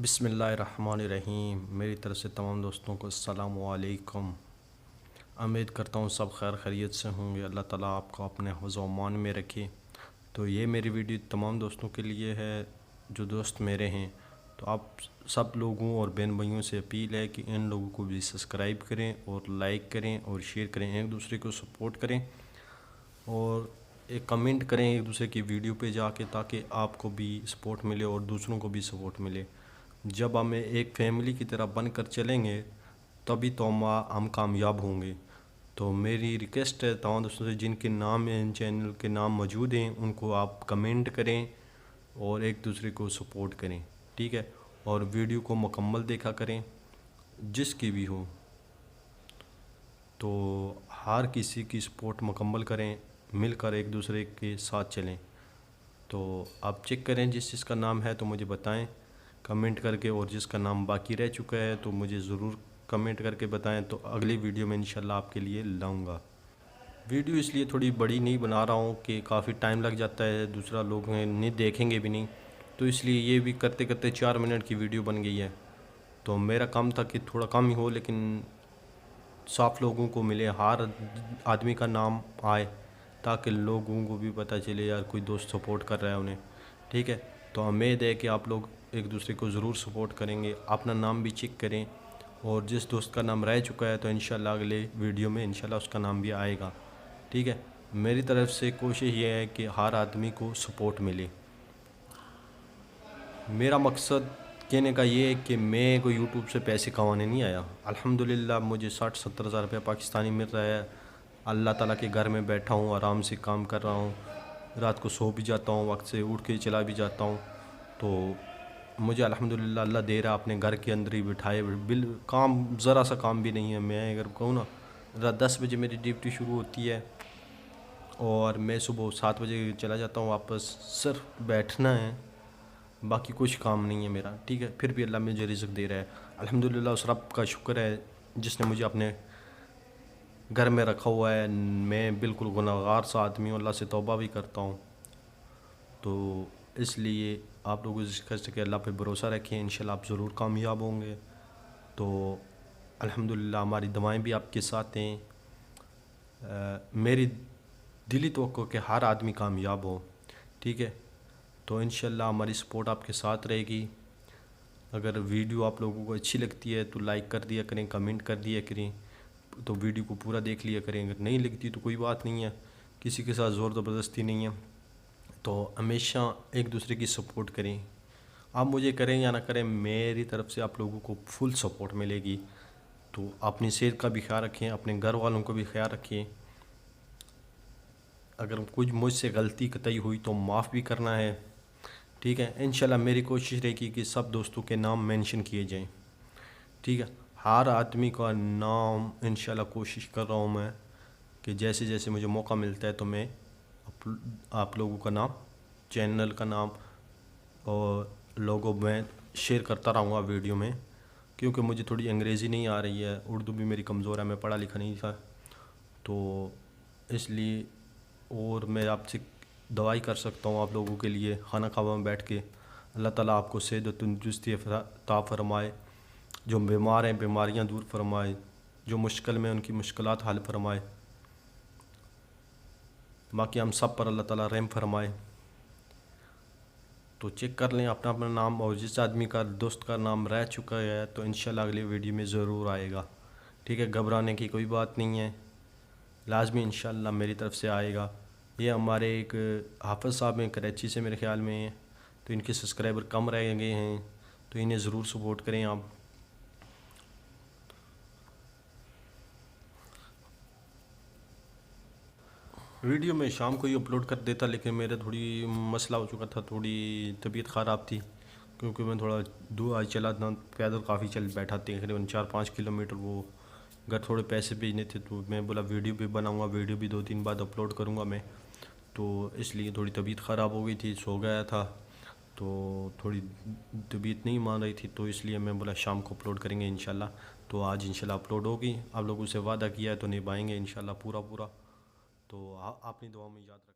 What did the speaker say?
بسم اللہ الرحمن الرحیم۔ میری طرف سے تمام دوستوں کو السلام علیکم۔ امید کرتا ہوں سب خیر خیریت سے ہوں گے۔ اللہ تعالیٰ آپ کو اپنے حفظ و امان میں رکھے۔ تو یہ میری ویڈیو تمام دوستوں کے لیے ہے جو دوست میرے ہیں۔ تو آپ سب لوگوں اور بہن بھائیوں سے اپیل ہے کہ ان لوگوں کو بھی سبسکرائب کریں اور لائک کریں اور شیئر کریں، ایک دوسرے کو سپورٹ کریں اور ایک کمنٹ کریں ایک دوسرے کی ویڈیو پہ جا کے، تاکہ آپ کو بھی سپورٹ ملے اور دوسروں کو بھی سپورٹ ملے۔ جب ہمیں ایک فیملی کی طرح بن کر چلیں گے تبھی تو ہم کامیاب ہوں گے۔ تو میری ریکویسٹ ہے تمام دوستوں سے، جن کے نام ان چینل کے نام موجود ہیں ان کو آپ کمنٹ کریں اور ایک دوسرے کو سپورٹ کریں، ٹھیک ہے؟ اور ویڈیو کو مکمل دیکھا کریں جس کی بھی ہو، تو ہر کسی کی سپورٹ مکمل کریں، مل کر ایک دوسرے کے ساتھ چلیں۔ تو آپ چیک کریں، جس کا نام ہے تو مجھے بتائیں کمنٹ کر کے، اور جس کا نام باقی رہ چکا ہے تو مجھے ضرور کمنٹ کر کے بتائیں، تو اگلی ویڈیو میں انشاءاللہ آپ کے لیے لاؤں گا۔ ویڈیو اس لیے تھوڑی بڑی نہیں بنا رہا ہوں کہ کافی ٹائم لگ جاتا ہے، دوسرا لوگ نہیں دیکھیں گے بھی نہیں، تو اس لیے یہ بھی کرتے کرتے 4 منٹ کی ویڈیو بن گئی ہے۔ تو میرا کام تھا کہ تھوڑا کم ہی ہو لیکن صاف لوگوں کو ملے، ہر آدمی کا نام آئے، تاکہ لوگوں کو بھی پتہ چلے یار کوئی دوست سپورٹ کر رہا ہے انہیں، ٹھیک ہے؟ تو امید ہے کہ آپ لوگ ایک دوسرے کو ضرور سپورٹ کریں گے، اپنا نام بھی چیک کریں، اور جس دوست کا نام رہ چکا ہے تو انشاءاللہ اگلے ویڈیو میں انشاءاللہ اس کا نام بھی آئے گا، ٹھیک ہے؟ میری طرف سے کوشش یہ ہے کہ ہر آدمی کو سپورٹ ملے۔ میرا مقصد کہنے کا یہ ہے کہ میں کوئی یوٹیوب سے پیسے کمانے نہیں آیا۔ الحمدللہ مجھے 60-70 ہزار روپے پاکستانی مل رہا ہے، اللہ تعالیٰ کے گھر میں بیٹھا ہوں، آرام سے کام کر رہا ہوں، رات کو سو بھی جاتا ہوں، وقت سے اٹھ کے چلا بھی جاتا ہوں، تو مجھے الحمدللہ اللہ دے رہا اپنے گھر کے اندر ہی بٹھائے، کام ذرا سا کام بھی نہیں ہے۔ میں اگر کہوں نا، رات 10 بجے میری ڈیوٹی شروع ہوتی ہے اور میں صبح 7 بجے چلا جاتا ہوں واپس، صرف بیٹھنا ہے، باقی کچھ کام نہیں ہے میرا، ٹھیک ہے؟ پھر بھی اللہ مجھے رزق دے رہا ہے، الحمدللہ اس رب کا شکر ہے جس نے مجھے اپنے گھر میں رکھا ہوا ہے۔ میں بالکل گنہگار سا آدمی ہوں، اللہ سے توبہ بھی کرتا ہوں، تو اس لیے آپ لوگوں سے کر سکے اللہ پہ بھروسہ رکھیں، انشاءاللہ آپ ضرور کامیاب ہوں گے۔ تو الحمدللہ ہماری دعائیں بھی آپ کے ساتھ ہیں، میری دلی توقع کہ ہر آدمی کامیاب ہو، ٹھیک ہے؟ تو انشاءاللہ ہماری سپورٹ آپ کے ساتھ رہے گی۔ اگر ویڈیو آپ لوگوں کو اچھی لگتی ہے تو لائک کر دیا کریں، کمنٹ کر دیا کریں، تو ویڈیو کو پورا دیکھ لیا کریں۔ اگر نہیں لگتی تو کوئی بات نہیں ہے، کسی کے ساتھ زور زبردستی نہیں ہے، تو ہمیشہ ایک دوسرے کی سپورٹ کریں۔ آپ مجھے کریں یا نہ کریں، میری طرف سے آپ لوگوں کو فل سپورٹ ملے گی۔ تو اپنی صحت کا بھی خیال رکھیں، اپنے گھر والوں کو بھی خیال رکھیں۔ اگر کچھ مجھ سے غلطی قطعی ہوئی تو معاف بھی کرنا ہے، ٹھیک ہے؟ انشاءاللہ میری کوشش رہے گی کہ سب دوستوں کے نام مینشن کیے جائیں، ٹھیک ہے؟ ہر آدمی کا نام انشاءاللہ کوشش کر رہا ہوں میں کہ جیسے جیسے مجھے موقع ملتا ہے تو میں آپ لوگوں کا نام، چینل کا نام اور لوگو میں شیئر کرتا رہوں گا ویڈیو میں، کیونکہ مجھے تھوڑی انگریزی نہیں آ رہی ہے، اردو بھی میری کمزور ہے، میں پڑھا لکھا نہیں تھا، تو اس لیے اور میں آپ سے دعائی کر سکتا ہوں آپ لوگوں کے لیے خانہ کعبہ میں بیٹھ کے، اللہ تعالیٰ آپ کو صحت و تندرستی عطا فرمائے، جو بیمار ہیں بیماریاں دور فرمائے، جو مشکل میں ان کی مشکلات حل فرمائے، باقی ہم سب پر اللہ تعالیٰ رحم فرمائے۔ تو چیک کر لیں اپنا اپنا نام، اور جس آدمی کا دوست کا نام رہ چکا ہے تو انشاءاللہ اگلی ویڈیو میں ضرور آئے گا، ٹھیک ہے؟ گھبرانے کی کوئی بات نہیں ہے، لازمی انشاءاللہ میری طرف سے آئے گا۔ یہ ہمارے ایک حافظ صاحب ہیں، کراچی سے میرے خیال میں ہیں، تو ان کے سبسکرائبر کم رہ گئے ہیں، تو انہیں ضرور سپورٹ کریں آپ۔ ویڈیو میں شام کو ہی اپلوڈ کر دیتا، لیکن میرا تھوڑی مسئلہ ہو چکا تھا، تھوڑی طبیعت خراب تھی، کیونکہ میں تھوڑا دور آج چلا تھا، پیدل کافی چل بیٹھا، تقریباً 4-5 کلومیٹر، وہ گھر تھوڑے پیسے بھیجنے تھے، تو میں بولا ویڈیو بھی بناؤں گا، ویڈیو بھی 2-3 بعد اپلوڈ کروں گا میں، تو اس لیے تھوڑی طبیعت خراب ہو گئی تھی، سو گیا تھا، تو تھوڑی طبیعت نہیں مان رہی تھی، تو اس لیے میں بولا شام کو اپلوڈ کریں گے انشاءاللہ، تو آج انشاءاللہ اپلوڈ ہوگی۔ آپ لوگوں سے وعدہ کیا ہے تو نبھائیں گے انشاءاللہ پورا، تو اپنی دعاؤں میں یاد رکھیں۔